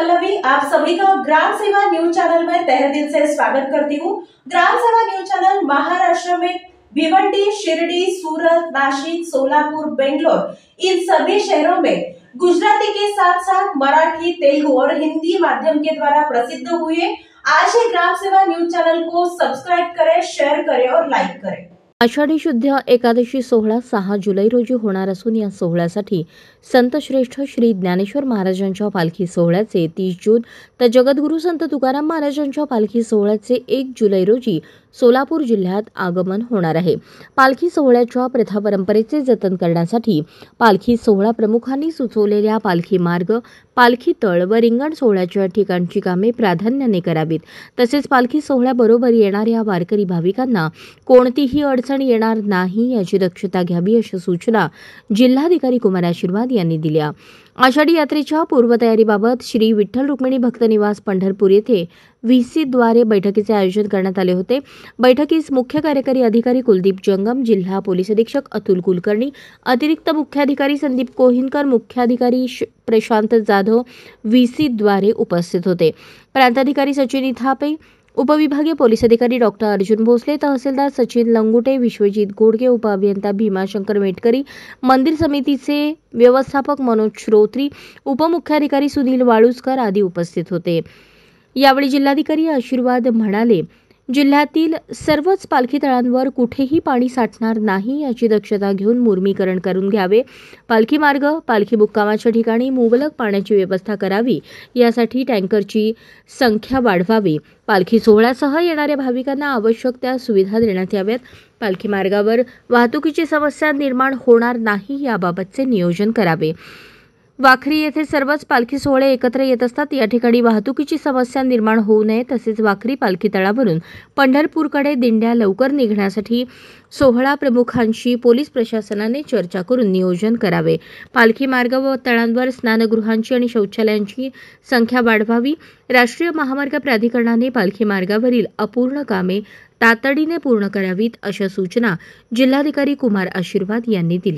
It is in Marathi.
पल्लवी, आप सभी का ग्राम सेवा न्यूज चैनल में तहे दिल से स्वागत करती हूँ। ग्राम सेवा न्यूज चैनल महाराष्ट्र में भिवंडी, शिरडी, सूरत, नासिक, सोलापुर, बेंगलोर इन सभी शहरों में गुजराती के साथ साथ मराठी, तेलुगु और हिंदी माध्यम के द्वारा प्रसिद्ध हुए। आज ही ग्राम सेवा न्यूज चैनल को सब्सक्राइब करें, शेयर करें और लाइक करें। आषाढी शुद्ध एकादशी सोहळा 6 जुलै रोजी होणार असून या सोहळ्यासाठी संत श्रेष्ठ श्री ज्ञानेश्वर महाराजांच्या पालखी सोहळ्याचे 30 जून तर जगद्गुरू संत तुकाराम महाराजांच्या पालखी सोहळ्याचे 1 जुलै रोजी सोलापूर जिल्ह्यात आगमन होणार आहे। पालखी सोहळ्याच्या प्रथा परंपरेचे जतन करण्यासाठी पालखी सोहळा प्रमुखांनी सुचवलेल्या पालखी मार्ग, पालखी तळ व रिंगण सोहळ्याच्या ठिकाणची कामे प्राधान्याने करावीत। तसेच पालखी सोहळ्याबरोबर येणाऱ्या वारकरी भाविकांना कोणतीही अडचण येणार नाही याची दक्षता घ्यावी अशा सूचना जिल्हाधिकारी कुमार आशीर्वाद यांनी दिल्या। आषाढी यात्रेच्या पूर्वतयारीबाबत श्री विठ्ठल रुक्मिणी भक्त निवास पंढरपूर येथे व्हीसी द्वारे बैठकीचे आयोजन करण्यात आले होते। बैठकीस मुख्य कार्यकारी अधिकारी कुलदीप जंगम, जिल्हा पोलीस अधीक्षक अतुल कुलकर्णी, अतिरिक्त मुख्याधिकारी संदीप कोहिनकर, मुख्याधिकारी प्रशांत जाधव व्हीसी द्वारे उपस्थित होते। प्रांताधिकारी सचिन इथापे, उपविभागीय पोलीस अधिकारी डॉक्टर अर्जुन भोसले, तहसीलदार सचिन लंगुटे, विश्वजित गोडगे, उपअभियंता भीमाशंकर मेटकरी, मंदिर समितीचे व्यवस्थापक मनोज श्रोत्री, उपमुख्याधिकारी सुनील वाळुसकर आदी उपस्थित होते। यावेळी जिल्हाधिकारी आशीर्वाद म्हणाले, जिल्ह्यातील सर्वच पालखी तळांवर कुठेही पाणी साठणार नाही याची दक्षता घेऊन मुर्मीकरण करून घ्यावे। पालखी मार्ग, पालखी मुक्कामाच्या ठिकाणी मुबलक पाण्याची व्यवस्था करावी, यासाठी टँकरची संख्या वाढवावी। पालखी सोहळ्यासह येणाऱ्या भाविकांना आवश्यक त्या सुविधा देण्यात याव्यात। पालखी मार्गावर वाहतुकीची समस्या निर्माण होणार नाही याबाबतचे नियोजन करावे। वाखरी येथे सर्वच पालखी सोहळे एकत्र येत असतात, या ठिकाणी वाहतुकीची समस्या निर्माण होऊ नये। तसेच वाखरी पालखी तळावरून पंढरपूरकडे दिंड्या लवकर निघण्यासाठी सोहळा प्रमुखांशी पोलीस प्रशासनाने चर्चा करून नियोजन करावे। पालखी मार्ग व तळांवर स्नानगृहांची आणि शौचालयांची संख्या वाढवावी। राष्ट्रीय महामार्ग प्राधिकरणाने पालखी मार्गावरील अपूर्ण कामे तातडीने पूर्ण करावीत अशा सूचना जिल्हाधिकारी कुमार आशीर्वाद यांनी दिल्या।